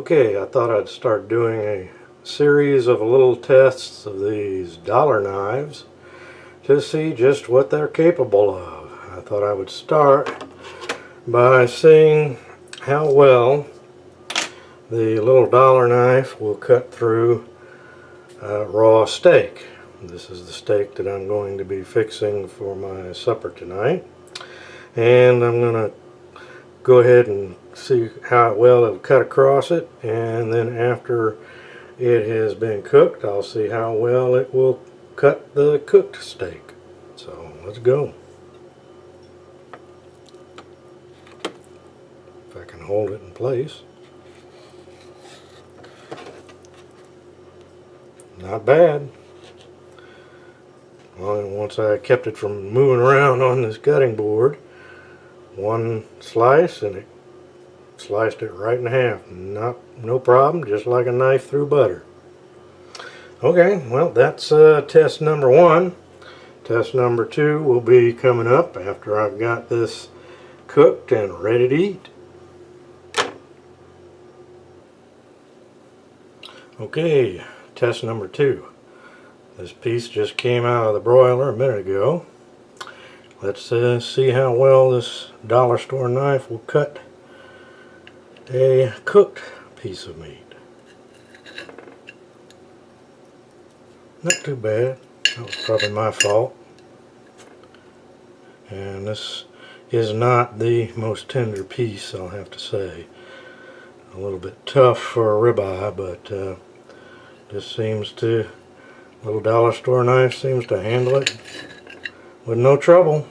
Okay, I thought I'd start doing a series of little tests of these dollar knives to see just what they're capable of. I thought I would start by seeing how well the little dollar knife will cut through raw steak. This is the steak that I'm going to be fixing for my supper tonight, and I'm going to go ahead and see how well it'll cut across it, and then after it has been cooked, I'll see how well it will cut the cooked steak. So let's go. If I can hold it in place. Not bad. Well, once I kept it from moving around on this cutting board, one slice and it sliced it right in half. No problem, just like a knife through butter. Okay, well, that's test number one. Test number two will be coming up after I've got this cooked and ready to eat. Okay, test number two. This piece just came out of the broiler a minute ago. Let's see how well this dollar store knife will cut a cooked piece of meat. Not too bad. That was probably my fault. And this is not the most tender piece, I'll have to say. A little bit tough for a ribeye, but this seems to, little dollar store knife seems to handle it with no trouble.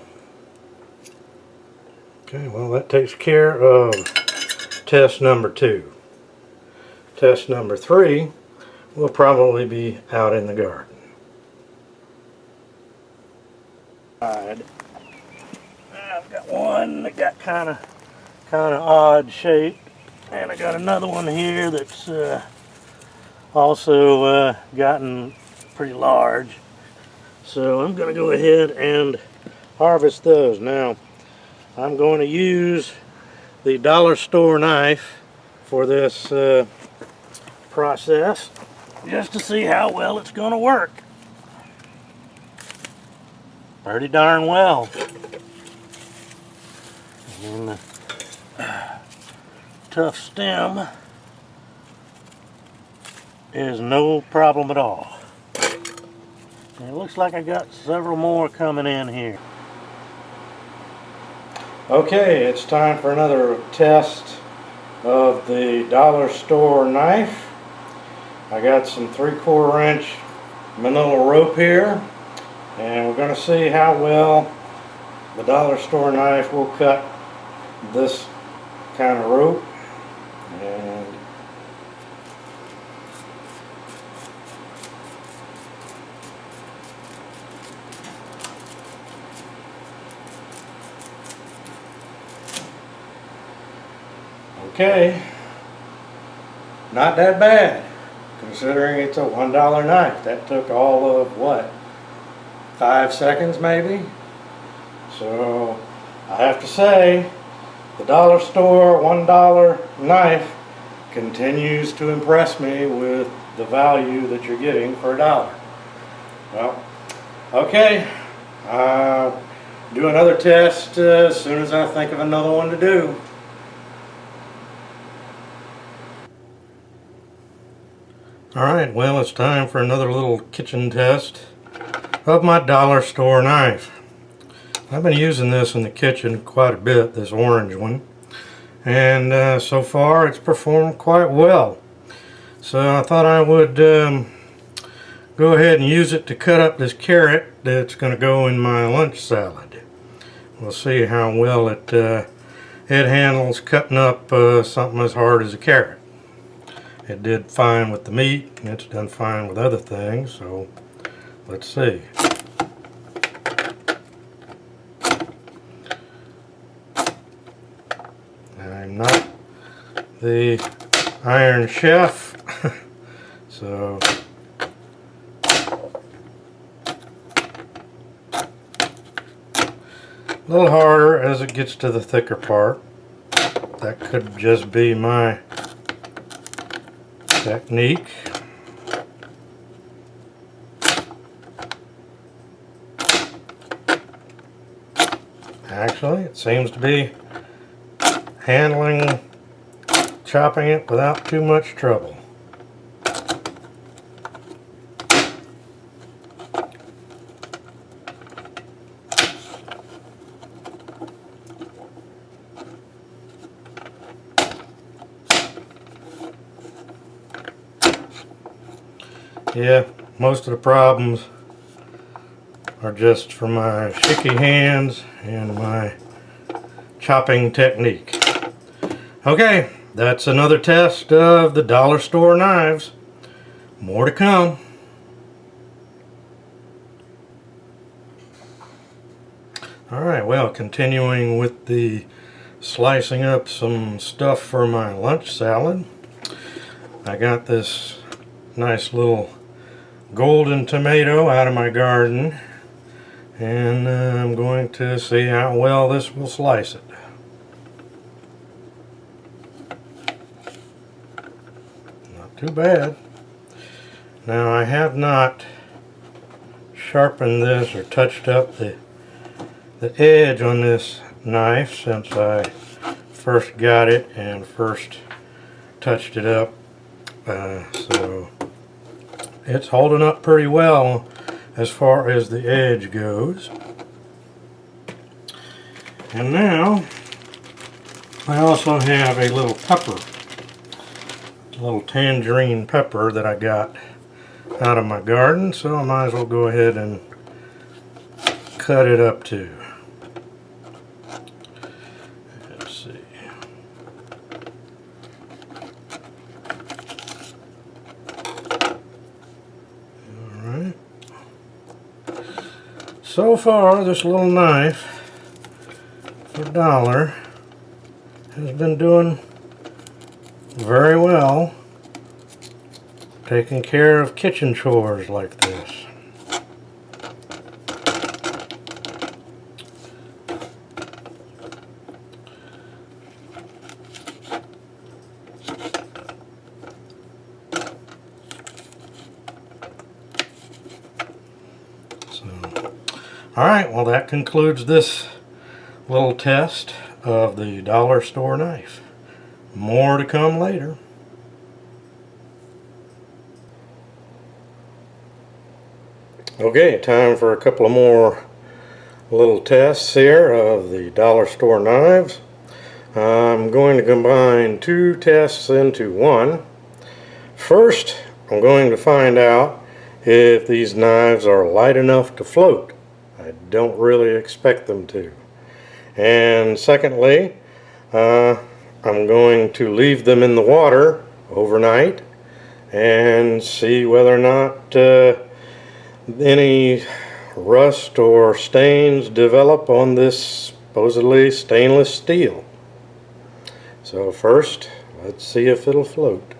Okay, well, that takes care of test number two. Test number three will probably be out in the garden. I've got one that got kind of odd shape, and I got another one here that's also gotten pretty large. So I'm going to go ahead and harvest those. Now I'm going to use the dollar store knife for this process just to see how well it's going to work. Pretty darn well. And the tough stem is no problem at all. And it looks like I got several more coming in here. Okay, it's time for another test of the dollar store knife. I got some 3/4 inch manila rope here, and we're going to see how well the dollar store knife will cut this kind of rope. And okay, not that bad considering it's a $1 knife. That took all of what, 5 seconds maybe? So I have to say the dollar store $1 knife continues to impress me with the value that you're getting for $1. Well, okay, do another test as soon as I think of another one to do. Alright, well, it's time for another little kitchen test of my dollar store knife. I've been using this in the kitchen quite a bit, this orange one, and so far it's performed quite well. So I thought I would go ahead and use it to cut up this carrot that's going to go in my lunch salad. We'll see how well it handles cutting up something as hard as a carrot. It did fine with the meat, and it's done fine with other things, so let's see. I'm not the Iron Chef, so a little harder as it gets to the thicker part. That could just be my technique. Actually, it seems to be chopping it without too much trouble. Yeah, most of the problems are just from my shaky hands and my chopping technique. Okay, that's another test of the dollar store knives. More to come. Alright, well, continuing with the slicing up some stuff for my lunch salad. I got this nice little golden tomato out of my garden, and I'm going to see how well this will slice it. Not too bad. Now, I have not sharpened this or touched up the edge on this knife since I first got it and first touched it up, so it's holding up pretty well as far as the edge goes. And now I also have a little pepper, a little tangerine pepper that I got out of my garden, so I might as well go ahead and cut it up too. Let's see. Alright. So far, this little knife for $1 has been doing very well taking care of kitchen chores like this. Alright, well, that concludes this little test of the dollar store knife. More to come later. Okay, time for a couple of more little tests here of the dollar store knives. I'm going to combine two tests into one. First, I'm going to find out if these knives are light enough to float. I don't really expect them to. And secondly, I'm going to leave them in the water overnight and see whether or not any rust or stains develop on this supposedly stainless steel. So first, let's see if it'll float.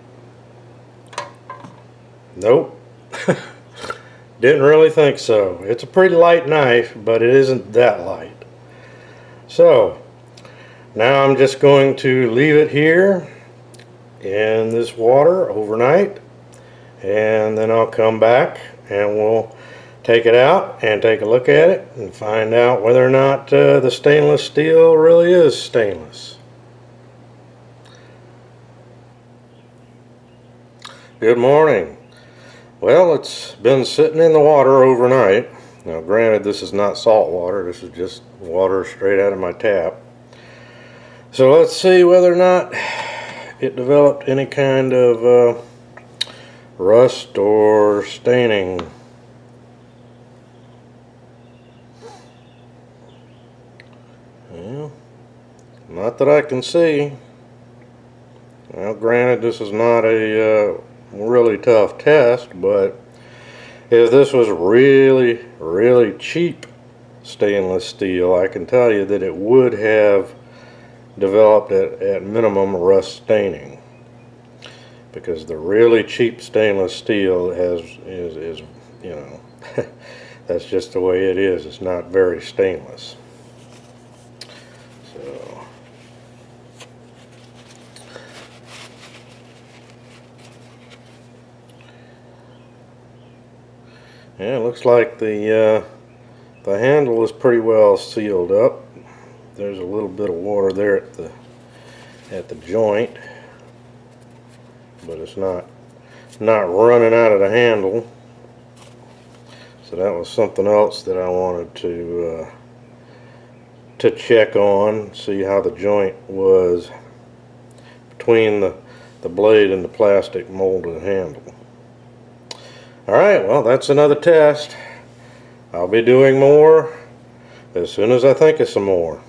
Nope. Didn't really think so. It's a pretty light knife, but it isn't that light. So now I'm just going to leave it here in this water overnight, and then I'll come back and we'll take it out and take a look at it and find out whether or not the stainless steel really is stainless. Good morning. Well, it's been sitting in the water overnight. Now, granted, this is not salt water. This is just water straight out of my tap. So let's see whether or not it developed any kind of rust or staining. Well, not that I can see. Well, granted, this is not a really tough test, but if this was really cheap stainless steel, I can tell you that it would have developed at minimum rust staining, because the really cheap stainless steel is you know that's just the way it is. It's not very stainless. So, Yeah, it looks like the handle is pretty well sealed up. There's a little bit of water there at the joint, but it's not running out of the handle. So that was something else that I wanted to check on, see how the joint was between the blade and the plastic molded handle. Alright, well, that's another test. I'll be doing more as soon as I think of some more.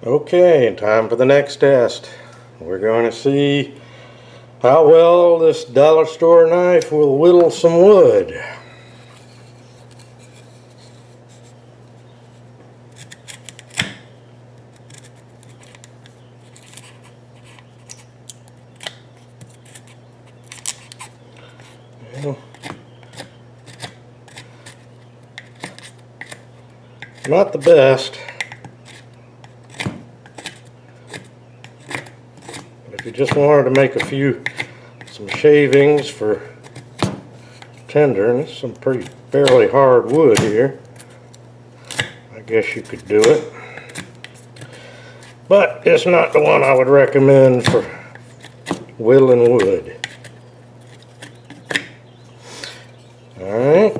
Okay, time for the next test. We're going to see how well this dollar store knife will whittle some wood. Well, not the best. But if you just wanted to make some shavings for tinder, and it's some fairly hard wood here, I guess you could do it. But it's not the one I would recommend for whittling wood. Alright,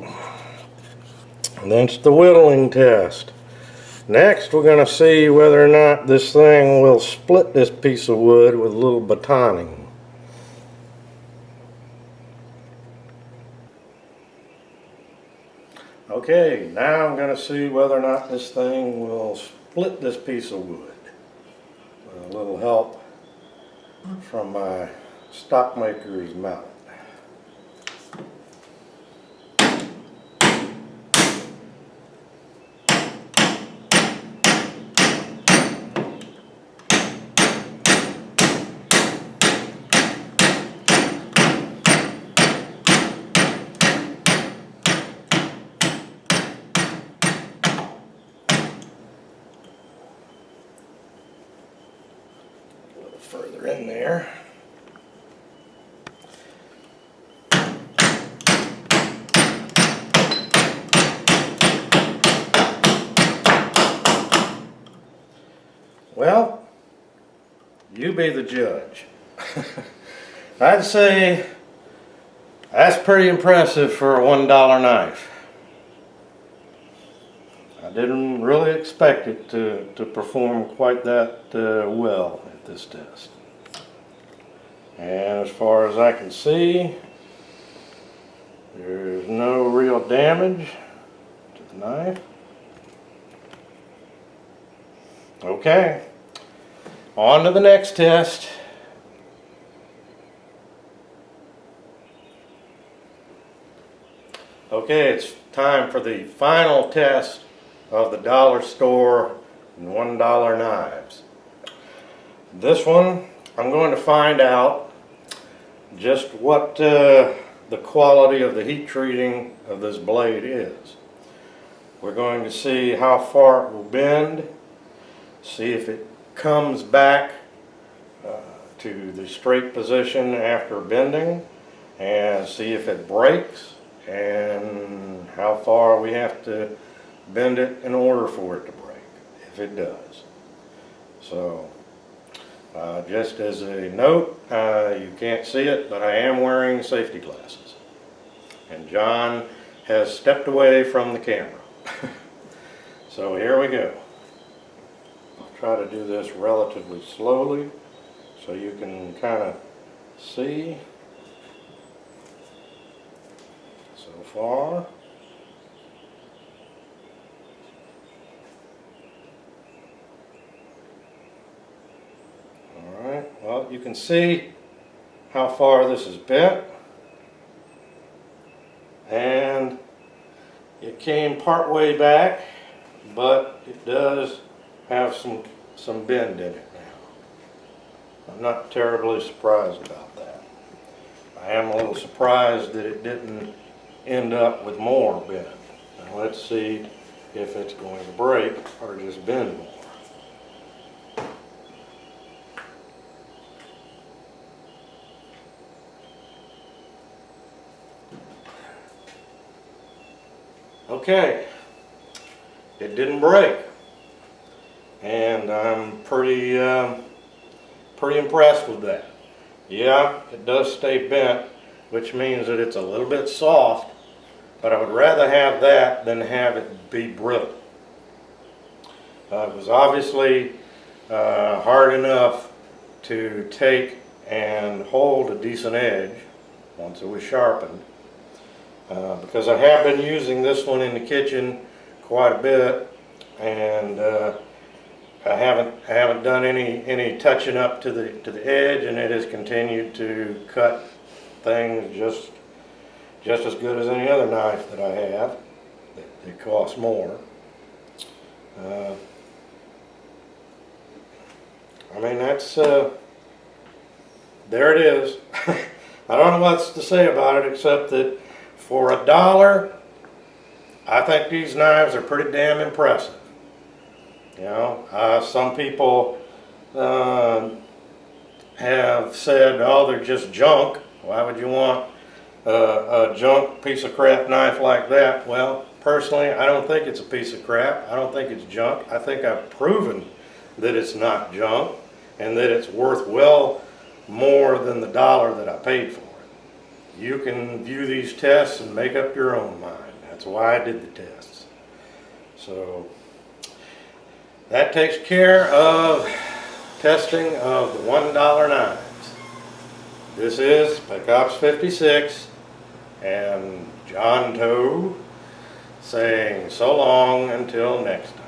and that's the whittling test. Next, we're going to see whether or not this thing will split this piece of wood with a little batoning. Okay, now I'm going to see whether or not this thing will split this piece of wood. With a little help from my Stockmaker's mallet. Further in there. Well, you be the judge. I'd say that's pretty impressive for a $1 knife. I didn't really expect it to perform quite that well at this test. And as far as I can see, there's no real damage to the knife. Okay, on to the next test. Okay, it's time for the final test of the dollar store and $1 knives. This one, I'm going to find out just what the quality of the heat treating of this blade is. We're going to see how far it will bend, see if it comes back to the straight position after bending, and see if it breaks and how far we have to bend it in order for it to break, if it does. So just as a note, you can't see it, but I am wearing safety glasses. And John has stepped away from the camera. So here we go. I'll try to do this relatively slowly so you can kind of see so far. Alright, well, you can see how far this is bent, and it came part way back, but it does have some bend in it now. I'm not terribly surprised about that. I am a little surprised that it didn't end up with more bend. Now let's see if it's going to break or just bend more. Okay, it didn't break, and I'm pretty impressed with that. Yeah, it does stay bent, which means that it's a little bit soft, but I would rather have that than have it be brittle. It was obviously hard enough to take and hold a decent edge once it was sharpened. Because I have been using this one in the kitchen quite a bit, and I haven't done any touching up to the edge, and it has continued to cut things just as good as any other knife that I have. It costs more. I mean, that's there it is. I don't know what to say about it except that for $1, I think these knives are pretty damn impressive. You know, some people have said, oh, they're just junk. Why would you want a junk piece of crap knife like that? Well, personally, I don't think it's a piece of crap. I don't think it's junk. I think I've proven that it's not junk and that it's worth well more than the $1 that I paid for it. You can view these tests and make up your own mind. That's why I did the tests. So that takes care of testing of the $1 knives. This is Spec Ops 56 and John Toe saying so long until next time.